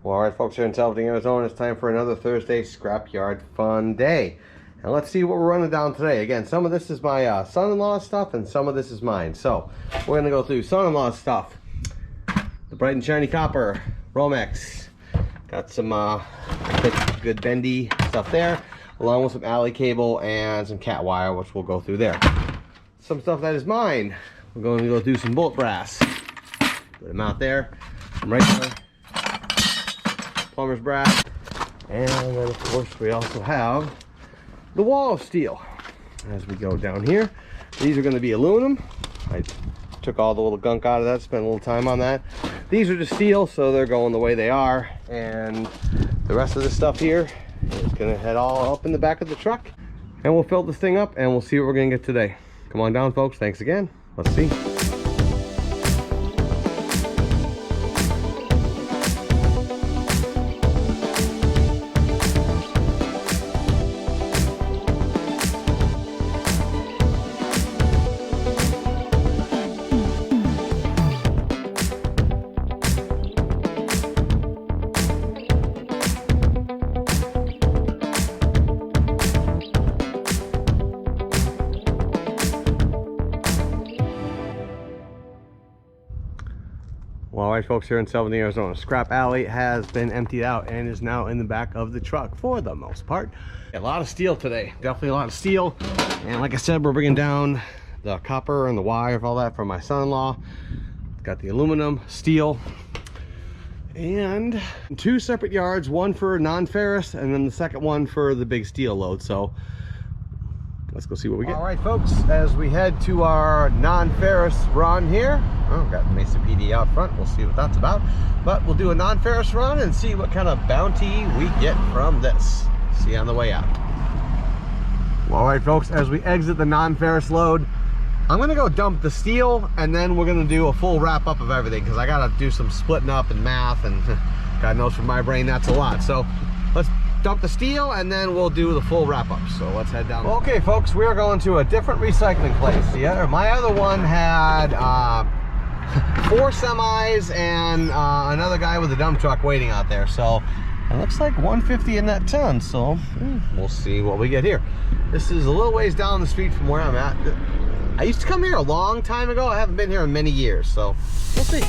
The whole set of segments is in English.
Well, alright folks, here in Skateland, Arizona, it's time for another Thursday scrapyard fun day. And let's see what we're running down today. Again, some of this is my son-in-law's stuff and some of this is mine. So, we're going to go through son-in-law's stuff. The bright and shiny copper, Romex. Got some good bendy stuff there, along with some alley cable and some cat wire, which we'll go through there. Some stuff that is mine. We're going to go do some bullet brass. Put them out there. Some regular plumber's brass, and then of course we also have the wall of steel. As we go down here, these are going to be aluminum. I took all the little gunk out of that, spent a little time on that. These are just steel, so they're going the way they are, and the rest of this stuff here is going to head all up in the back of the truck, and we'll fill this thing up and we'll see what we're going to get today. Come on down folks, thanks again, let's see. Well, alright folks, here in Skateland, Arizona, scrap alley has been emptied out and is now in the back of the truck for the most part. A lot of steel today, definitely a lot of steel. And like I said, we're bringing down the copper and the wire of all that from my son-in-law. Got the aluminum, steel, and two separate yards, one for non-ferrous and then the second one for the big steel load. So let's go see what we get. All right, folks, as we head to our non-ferrous run here. Oh, got Mesa PD out front. We'll see what that's about. But we'll do a non-ferrous run and see what kind of bounty we get from this. See you on the way out. Well, all right, folks, as we exit the non-ferrous load, I'm going to go dump the steel, and then we're going to do a full wrap-up of everything, because I got to do some splitting up and math, and God knows from my brain that's a lot. So let's dump the steel and then we'll do the full wrap-up. So let's head down. Okay folks, we are going to a different recycling place. My other one had 4 semis and another guy with a dump truck waiting out there. So it looks like 150 in that ton. So we'll see what we get here. This is a little ways down the street from where I'm at. I used to come here a long time ago. I haven't been here in many years, so we'll see.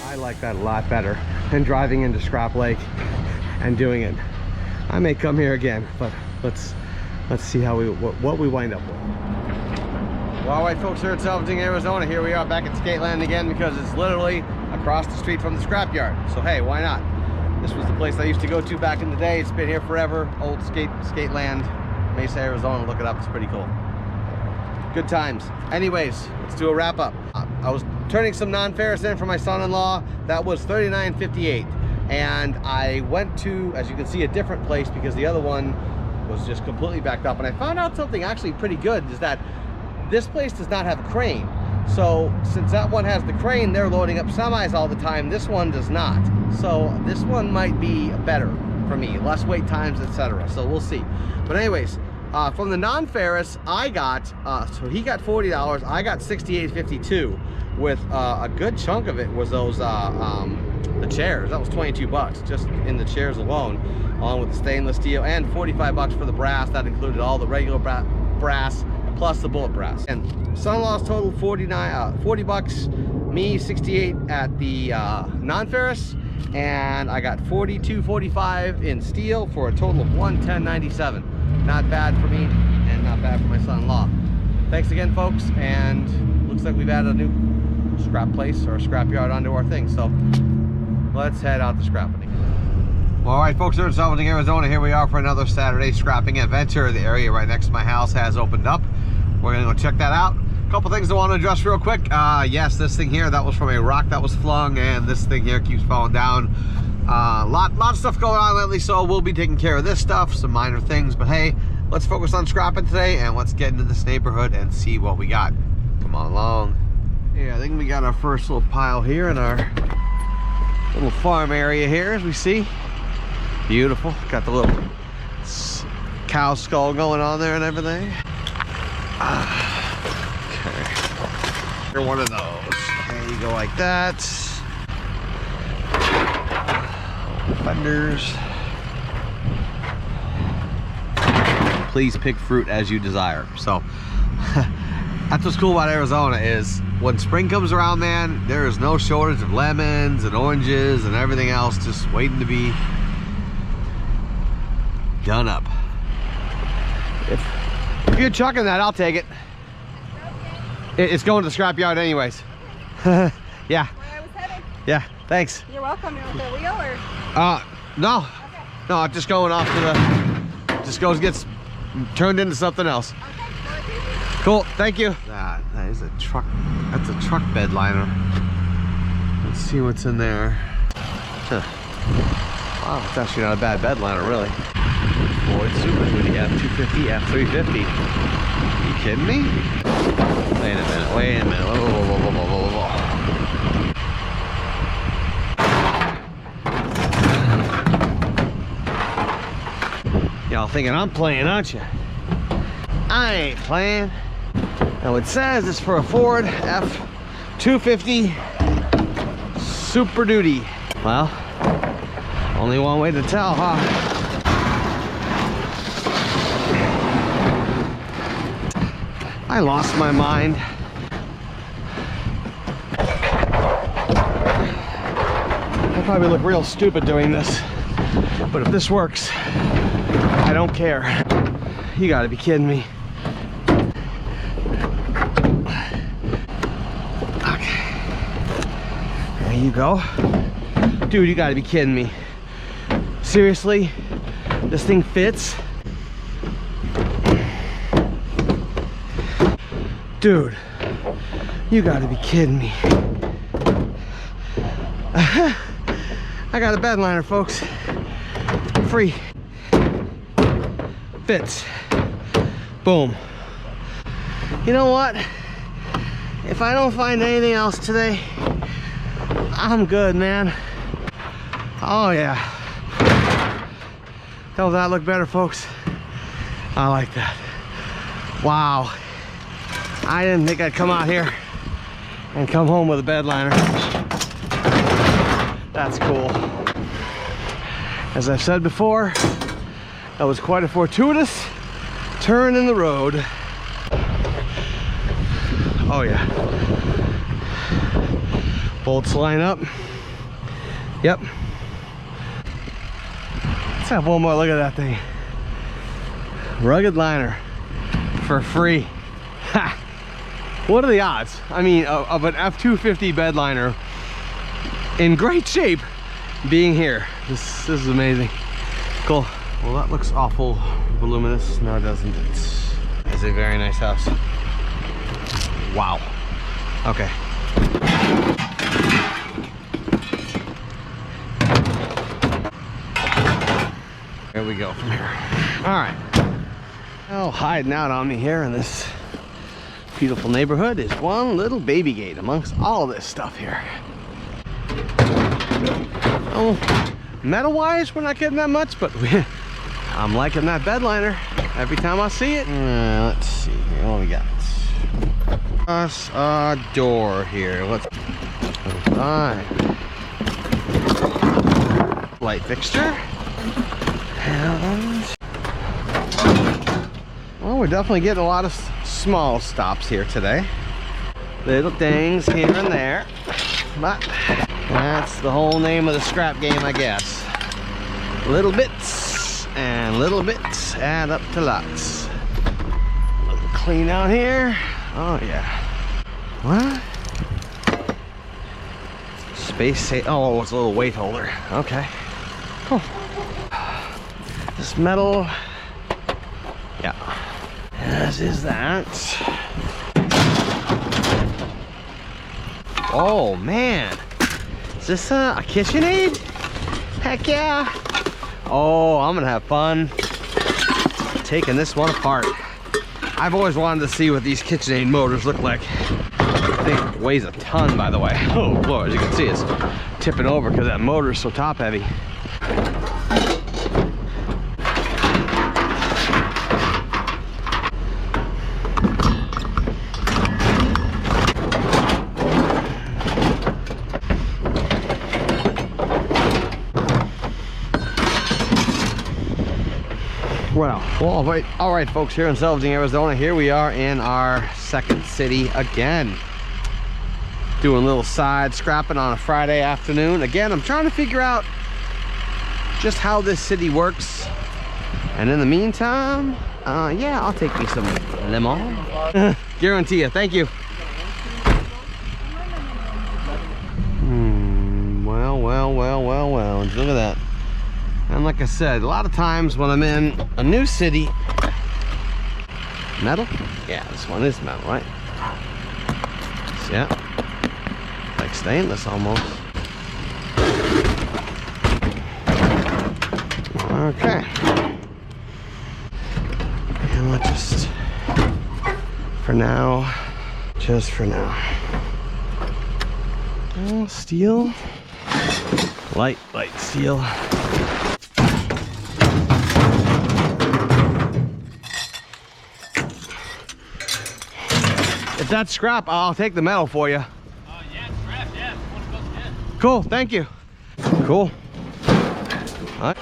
I like that a lot better than driving into Scrap Lake and doing it. I may come here again, but let's see how what we wind up with. Well, all right, folks, here at Skateland, Arizona. Here we are back at Skateland again because it's literally across the street from the scrapyard. So hey, why not? This was the place I used to go to back in the day. It's been here forever. Old Skateland, Mesa, Arizona. Look it up. It's pretty cool. Good times. Anyways, let's do a wrap up. I was turning some non-ferrous in for my son-in-law. That was $39.58, and I went to, as you can see, a different place because the other one was just completely backed up. And I found out something actually pretty good, is that this place does not have a crane. So since that one has the crane, they're loading up semis all the time. This one does not. So this one might be better for me, less wait times, etc. So we'll see. But anyways, from the non-ferrous, I got, so he got $40, I got $68.52, with a good chunk of it was those, the chairs. That was 22 bucks just in the chairs alone, along with the stainless steel, and 45 bucks for the brass. That included all the regular brass plus the bullet brass. And son-in-law's total 40 bucks, me 68 at the non-ferrous, and I got 42.45 in steel for a total of 110.97. Not bad for me and not bad for my son-in-law. Thanks again, folks, and looks like we've added a new scrap place or scrap yard onto our thing. So let's head out to scrapping. Well, all right, folks, here in Skateland, Arizona. Here we are for another Saturday scrapping adventure. The area right next to my house has opened up. We're gonna go check that out. A couple things I want to address real quick. Yes, this thing here, that was from a rock that was flung, and this thing here keeps falling down. Lot of stuff going on lately, so we'll be taking care of this stuff, some minor things. But hey, let's focus on scrapping today, and let's get into this neighborhood and see what we got. Come on along. Yeah, thing. We got our first little pile here in our little farm area here, as we see. Beautiful. Got the little cow skull going on there and everything. Okay. You're one of those. There you go, like that. Fenders. Please pick fruit as you desire. So that's what's cool about Arizona is when spring comes around, man, there is no shortage of lemons and oranges and everything else just waiting to be done up. If you're chucking that, I'll take it. It's going to the scrapyard anyways. Yeah. Where I was headed. Yeah, thanks. You're welcome. You're with the wheel or? No. Okay. No, I'm just going off to the, just gets turned into something else. Okay. Well, Cool, thank you. That is a truck, that's a truck bed liner. Let's see what's in there. Huh. Wow, it's actually not a bad bed liner, really. Ford Super Duty F250, F350. You kidding me? Wait a minute, wait a minute. Whoa, whoa, whoa, whoa, whoa, whoa. Y'all thinking I'm playing, aren't you? I ain't playing. Now it says it's for a Ford F250 Super Duty. Well, only one way to tell, huh? I lost my mind. I probably look real stupid doing this, but if this works, I don't care. You gotta be kidding me. Okay. There you go. Dude, you gotta be kidding me. Seriously? This thing fits? Dude, you gotta be kidding me. I got a bed liner, folks. Free. Fits. Boom. You know what? If I don't find anything else today, I'm good, man. Oh yeah. Don't that look better, folks? I like that. Wow. I didn't think I'd come out here and come home with a bed liner. That's cool. As I've said before, that was quite a fortuitous turn in the road. Oh yeah. Bolts line up. Yep. Let's have one more look at that thing. Rugged liner for free. Ha! What are the odds? I mean, of an F250 bed liner in great shape being here. This is amazing. Cool. Well, that looks awful voluminous. No, it doesn't. It's a very nice house. Wow. Okay. There we go from here. All right. Oh, hiding out on me here in this beautiful neighborhood is one little baby gate amongst all of this stuff here. Oh, metal-wise, we're not getting that much, but I'm liking that bed liner every time I see it. Let's see here, what we got? Us a door here. Let's light fixture. And well, we're definitely getting a lot of small stops here today. Little things here and there, but that's the whole name of the scrap game, I guess. Little bits and little bits add up to lots. A little clean out here. Oh yeah. What? Space oh, it's a little weight holder. Okay. Cool. This metal. Yeah. As is that. Oh man. Is this a KitchenAid? Heck yeah. Oh, I'm gonna have fun taking this one apart. I've always wanted to see what these KitchenAid motors look like. thing weighs a ton, by the way. Oh Lord, as you can see, it's tipping over because that motor is so top heavy. Well, all right, folks, here in Skateland, Arizona, here we are in our second city again. Doing a little side scrapping on a Friday afternoon. Again, I'm trying to figure out just how this city works. And in the meantime, yeah, I'll take me some lemon. Guarantee you, thank you. Well, look at that. And like I said, a lot of times when I'm in a new city, metal? Yeah, this one is metal, right? Yeah, like stainless almost. Okay. And we'll just, for now, just for now. Oh, steel. Light steel. If that's scrap, I'll take the metal for you. Oh, yeah, scrap, yeah. Cool, thank you. Cool. All right.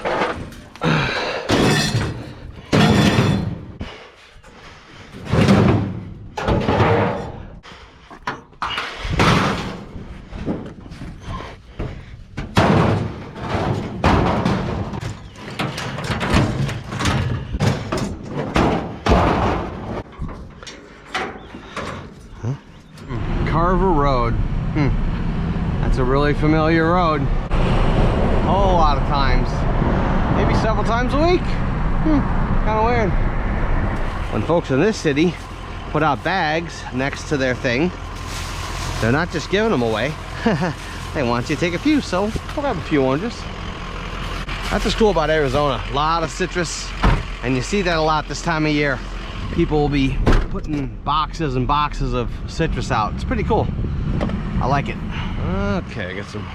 Carver Road. That's a really familiar road. A whole lot of times. Maybe several times a week. Kind of weird. When folks in this city put out bags next to their thing, they're not just giving them away. They want you to take a few, so we'll have a few oranges. That's what's cool about Arizona. A lot of citrus, and you see that a lot this time of year. People will be putting boxes and boxes of citrus out. It's pretty cool. I like it. Okay, I got some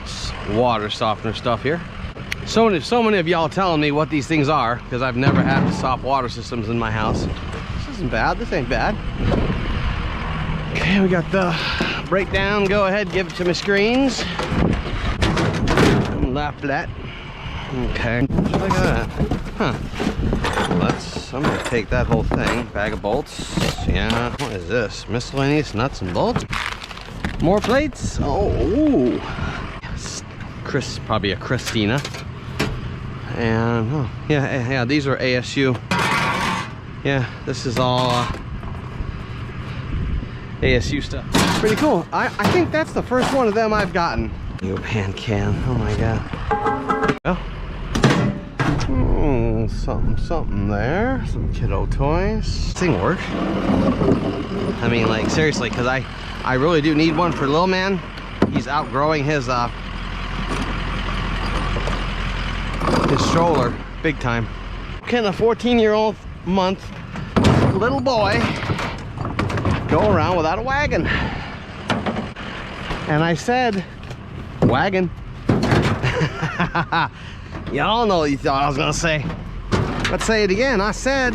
water softener stuff here. So many of y'all telling me what these things are, because I've never had the soft water systems in my house. This isn't bad. This ain't bad. Okay, we got the breakdown. Go ahead, give it to my screens. Lap that. Okay. Look at that. Huh. I'm gonna take that whole thing. Bag of bolts. Yeah. What is this? Miscellaneous nuts and bolts. More plates. Oh, ooh. Probably a Christina. And oh, yeah. These are ASU. Yeah, this is all ASU stuff. Pretty cool. I think that's the first one of them I've gotten. New pan can. Oh my god. Oh. Something there. Some kiddo toys. This thing work? I mean, like, seriously, because I really do need one for little man. He's outgrowing his stroller big time. Can a 14-year-old month little boy go around without a wagon? And I said, wagon. Y'all know what you thought I was gonna say. Let's say it again. I said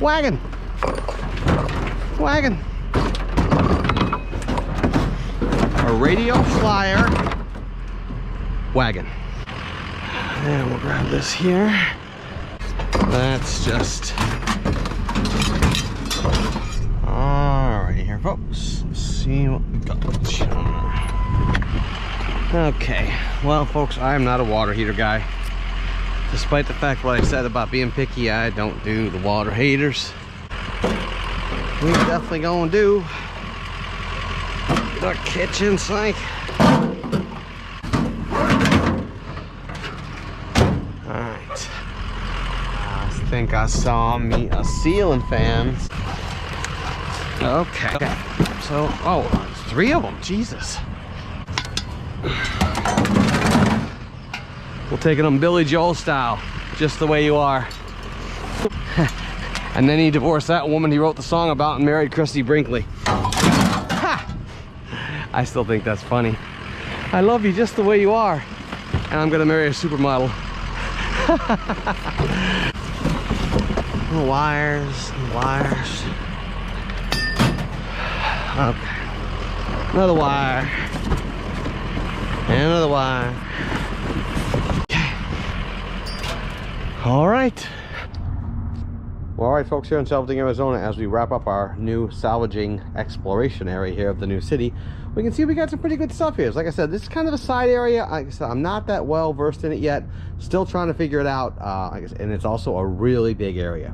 wagon. Wagon. A radio flyer wagon. And we'll grab this here. That's just alright here, folks. Let's see what we got. Okay, well, folks, I am not a water heater guy. Despite the fact what I said about being picky, I don't do the water heaters. We definitely gonna do the kitchen sink. Alright. I think I saw me a ceiling fan. Okay. So, oh, it's 3 of them. Jesus. We're taking them Billy Joel style, just the way you are. And then he divorced that woman he wrote the song about and married Christy Brinkley. Ha! I still think that's funny. I love you just the way you are, and I'm gonna marry a supermodel. Wires, wires. Okay. Another wire. And another wire. Okay. All right. Well, all right, folks, here in Skateland, Arizona, as we wrap up our new salvaging exploration area here of the new city, we can see we got some pretty good stuff here. So like I said, this is kind of a side area. Like I said, I'm not that well versed in it yet. Still trying to figure it out. And it's also a really big area,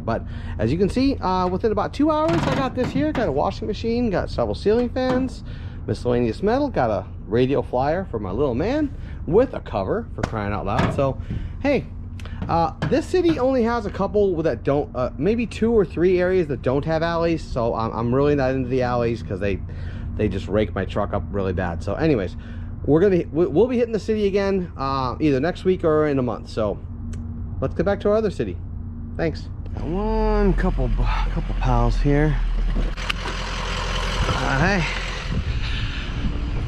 But as you can see, within about 2 hours, I got this here. Got a washing machine, got several ceiling fans, miscellaneous metal, got a radio flyer for my little man with a cover, for crying out loud. So, hey. This city only has a couple that don't, maybe 2 or 3 areas that don't have alleys. So I'm really not into the alleys because they just rake my truck up really bad. So anyways, we'll be hitting the city again either next week or in a month. So let's get back to our other city. Thanks. One couple pals here. Hey.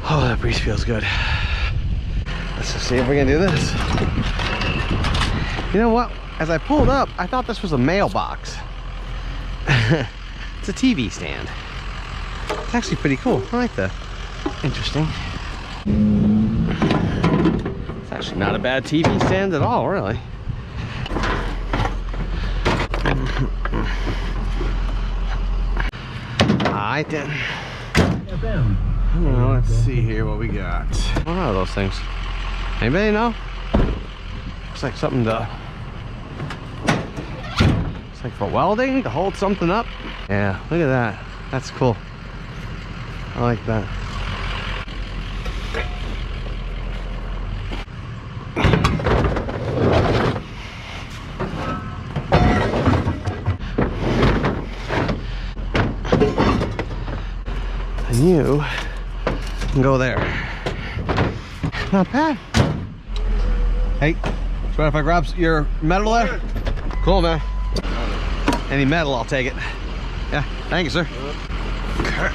Oh, that breeze feels good. Let's just see if we can do this. You know what? As I pulled up, I thought this was a mailbox. It's a TV stand. It's actually pretty cool. I like that. Interesting. It's actually not a bad TV stand at all, really. Alright then. Well, let's see here what we got. What are those things? Anybody know? Looks like something to... It's like for welding, to hold something up. Yeah, look at that. That's cool. I like that. And you can go there. Not bad. Hey, so if I grab your metal there? Cool, man. Any metal, I'll take it. Yeah, thank you, sir. Okay.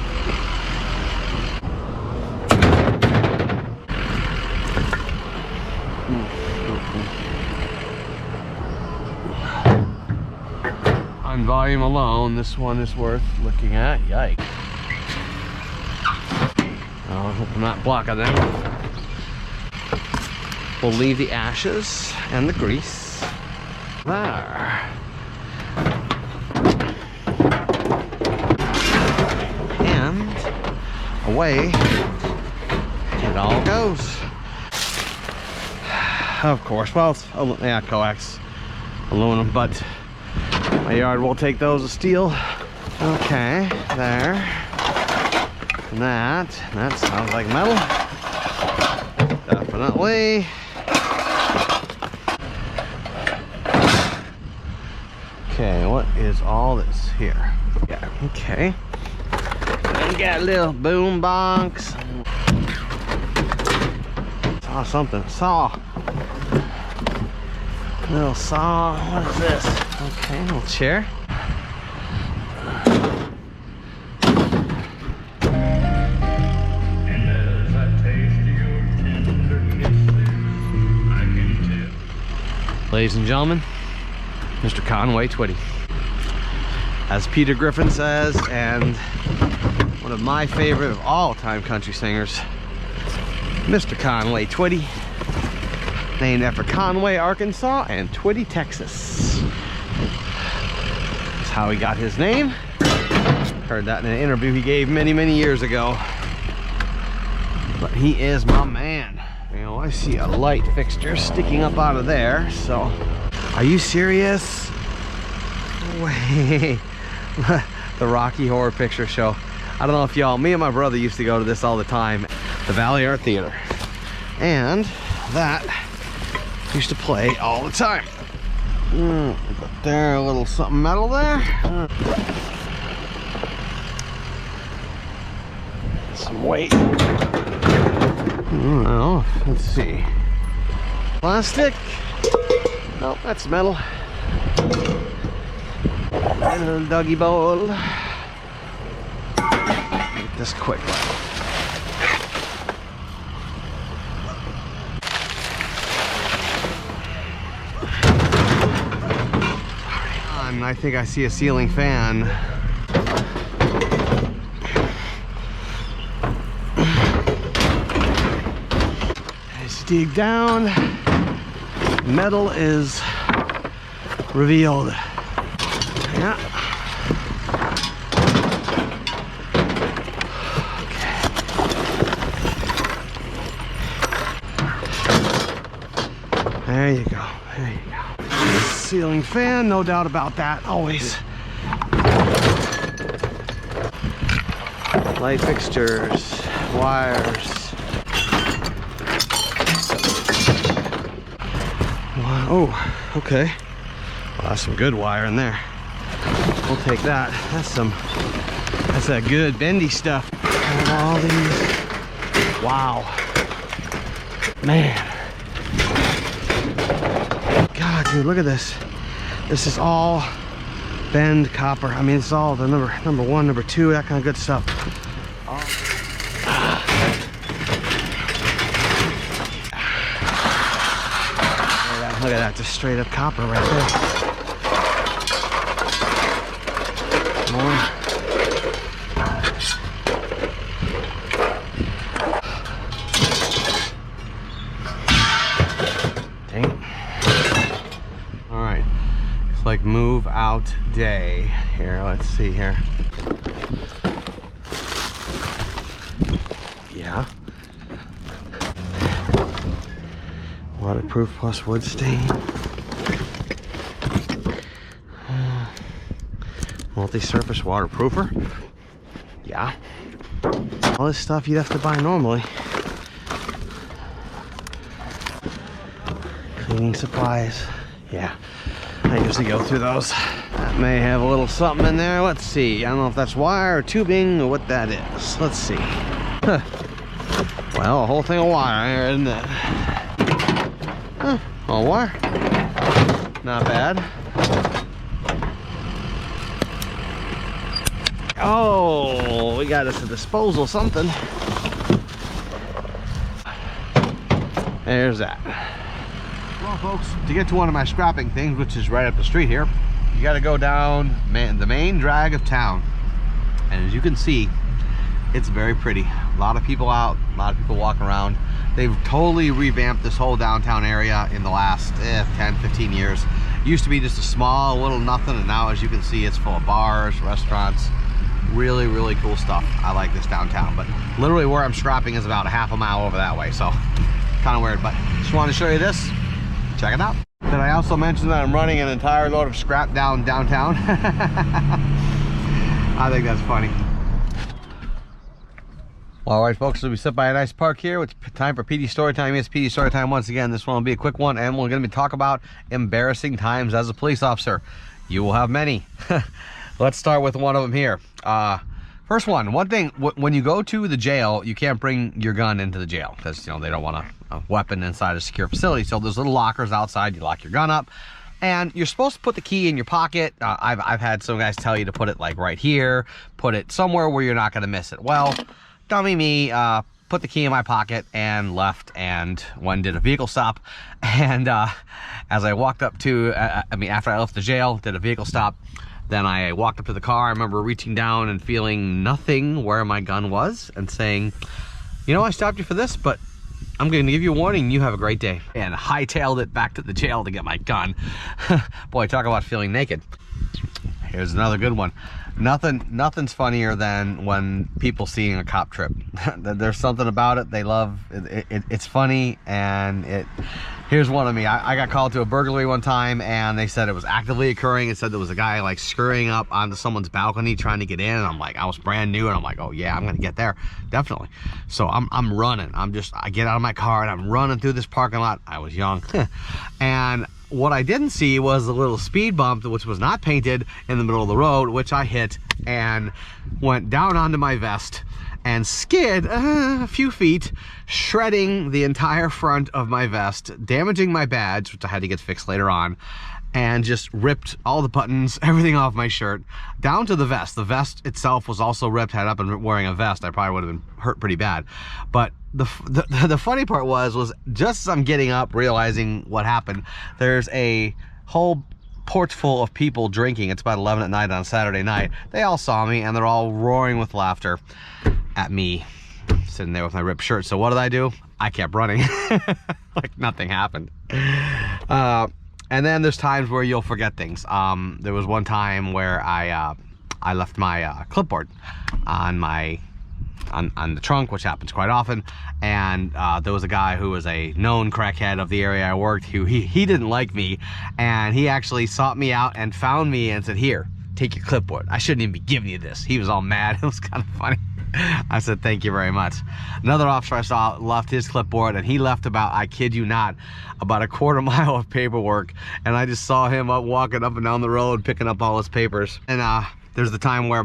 On volume alone, this one is worth looking at. Yikes. Oh, I hope I'm not blocking that. We'll leave the ashes and the grease there. And away it all goes. Of course, well, it's, yeah, coax, aluminum, but my yard will take those as steel. Okay, there. And that sounds like metal. Definitely. Okay, what is all this here? Yeah, okay. And got a little boom box. Saw something. Saw. Little saw. What is this? Okay, little chair. Ladies and gentlemen, Mr. Conway Twitty. As Peter Griffin says, and one of my favorite of all-time country singers, Mr. Conway Twitty, named after Conway, Arkansas, and Twitty, Texas. That's how he got his name. Heard that in an interview he gave many, many years ago. But he is my man. You know, I see a light fixture sticking up out of there, so... Are you serious? Wait. The Rocky Horror Picture Show. I don't know if y'all... Me and my brother used to go to this all the time. The Valley Art Theater. And that used to play all the time. Put there, a little something metal there. Some weight. Well, let's see. Plastic. Nope, that's metal. A little doggy bowl. Get this quick. and I think I see a ceiling fan. Let's dig down. Metal is revealed. Yeah. There you go. There you go. Ceiling fan, no doubt about that. Always. Light fixtures, wires. Wow. Oh, okay. Well, that's some good wire in there. We'll take that. That's that good bendy stuff. And all these. Wow. Man. God, dude, look at this. This is all bend copper. I mean, it's all the number one, number two, that kind of good stuff. Look at that, just straight up copper right there. More. Dang it. All right, it's like move out day here. Let's see here. Yeah. Waterproof plus wood stain. Multi-surface waterproofer. Yeah. All this stuff you'd have to buy normally. Cleaning supplies. Yeah. I usually go through those. That may have a little something in there. Let's see. I don't know if that's wire or tubing or what that is. Let's see. Huh. Well, a whole thing of wire, isn't it? Huh, all wire. Not bad. Oh, we got us a disposal something. There's that. Well, folks, to get to one of my scrapping things, which is right up the street here, you got to go down the main drag of town. And as you can see, it's very pretty. A lot of people out, a lot of people walking around. They've totally revamped this whole downtown area in the last 10, 15 years. It used to be just a small little nothing, and now as you can see, it's full of bars, restaurants. Really, really cool stuff. I like this downtown, but literally where I'm scrapping is about a half a mile over that way, so kind of weird, but just wanted to show you this. Check it out. Did I also mention that I'm running an entire load of scrap downtown? I think that's funny. All right, folks, so we sit by a nice park here. It's time for PD story time. Yes, PD story time once again. This one will be a quick one, and we're going to be talking about embarrassing times as a police officer. You will have many. Let's start with one of them here. First one thing, when you go to the jail, you can't bring your gun into the jail because, you know, they don't want a weapon inside a secure facility. So there's little lockers outside. You lock your gun up, and you're supposed to put the key in your pocket. I've had some guys tell you to put it like right here, put it somewhere where you're not going to miss it. Well, dummy me, put the key in my pocket and left, and did a vehicle stop. And as I walked up to, after I left the jail, did a vehicle stop. Then I walked up to the car. I remember reaching down and feeling nothing where my gun was and saying, you know, I stopped you for this, but I'm going to give you a warning. You have a great day. And hightailed it back to the jail to get my gun. Boy, talk about feeling naked. Here's another good one. Nothing's funnier than when people seeing a cop trip. There's something about it they love. It's funny, and here's one of me. I got called to a burglary one time, and they said it was actively occurring. It said there was a guy like scurrying up onto someone's balcony trying to get in, and I'm like, I was brand new, and I'm like, oh yeah, I'm gonna get there, definitely. So I'm running. I get out of my car and I'm running through this parking lot. I was young, and what I didn't see was a little speed bump, which was not painted, in the middle of the road, which I hit and went down onto my vest and skid a few feet, shredding the entire front of my vest, damaging my badge, which I had to get fixed later on, and just ripped all the buttons, everything off my shirt, down to the vest. The vest itself was also ripped. Had I been wearing a vest, I probably would have been hurt pretty bad. But the funny part was just as I'm getting up, realizing what happened, there's a whole porch full of people drinking. It's about 11 at night on a Saturday night. They all saw me and they're all roaring with laughter at me sitting there with my ripped shirt. So what did I do? I kept running like nothing happened. And then there's times where you'll forget things. There was one time where I left my clipboard on the trunk, which happens quite often, and there was a guy who was a known crackhead of the area I worked who he didn't like me, and he actually sought me out and found me and said, "Here, take your clipboard. I shouldn't even be giving you this." He was all mad. It was kind of funny. I said, "Thank you very much." Another officer I saw left his clipboard, and he left about, I kid you not, about a quarter mile of paperwork, and I just saw him walking up and down the road picking up all his papers. And there's the time where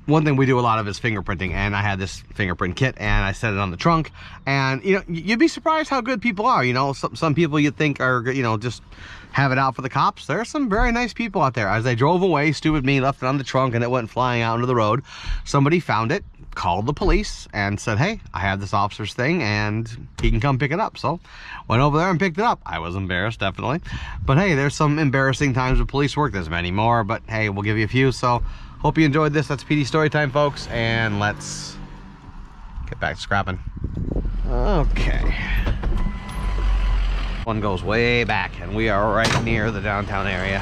one thing we do a lot of is fingerprinting, and I had this fingerprint kit and I set it on the trunk, and you know, you'd be surprised how good people are. You know, some people you think are, you know, just have it out for the cops. There are some very nice people out there. As I drove away, stupid me left it on the trunk and it went flying out into the road. Somebody found it, called the police and said, "Hey, I have this officer's thing and he can come pick it up." So went over there and picked it up. I was embarrassed, definitely, but hey, there's some embarrassing times with police work. There's many more, but hey, we'll give you a few. So hope you enjoyed this. That's PD story time, folks, and let's get back to scrapping. Okay, one goes way back and we are right near the downtown area.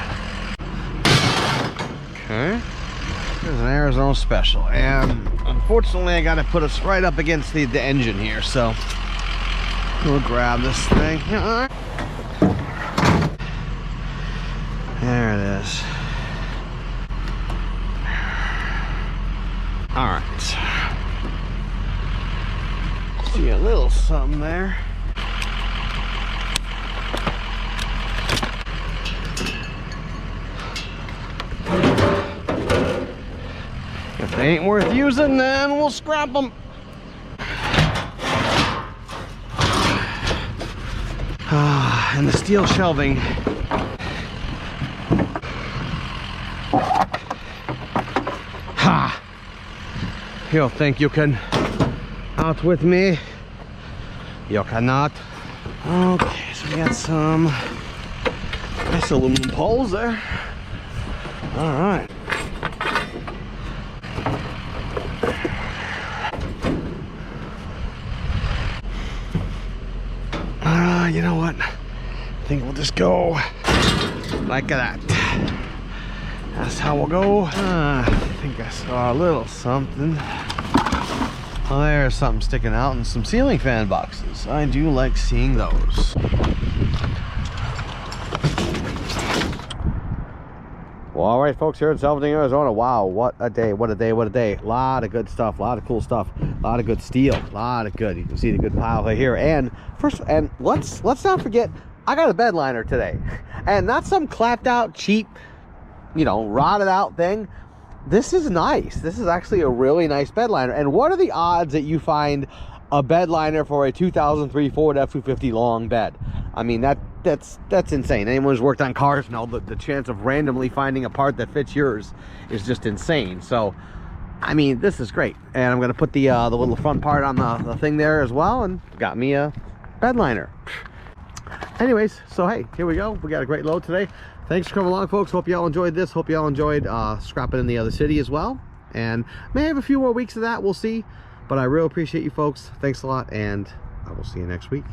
Okay, there's an Arizona Special, and unfortunately I gotta put us right up against the engine here, so we'll grab this thing. There it is. All right, see a little something there. If they ain't worth using, then we'll scrap them. And the steel shelving. You think you can outwit me? You cannot. Okay, so we got some nice aluminum poles there. All right. You know what? I think we'll just go like that. That's how we'll go. I think I saw a little something. Oh, there's something sticking out and some ceiling fan boxes. I do like seeing those. Well, all right, folks, here in Skateland, Arizona. Wow, what a day, what a day, what a day. A lot of good stuff, a lot of cool stuff, a lot of good steel, a lot of good. You can see the good pile right here. And let's not forget, I got a bed liner today. And not some clapped out, cheap, you know, rotted out thing. This is nice. This is actually a really nice bed liner. And what are the odds that you find a bed liner for a 2003 Ford F-250 long bed? I mean, that's insane. Anyone who's worked on cars know that the chance of randomly finding a part that fits yours is just insane. So I mean, this is great. And I'm gonna put the little front part on the thing there as well, and got me a bed liner. Anyways, so hey, here we go. We got a great load today. Thanks for coming along, folks. Hope y'all enjoyed this. Hope y'all enjoyed scrapping in the other city as well, and may have a few more weeks of that. We'll see, but I really appreciate you folks. Thanks a lot, and I will see you next week.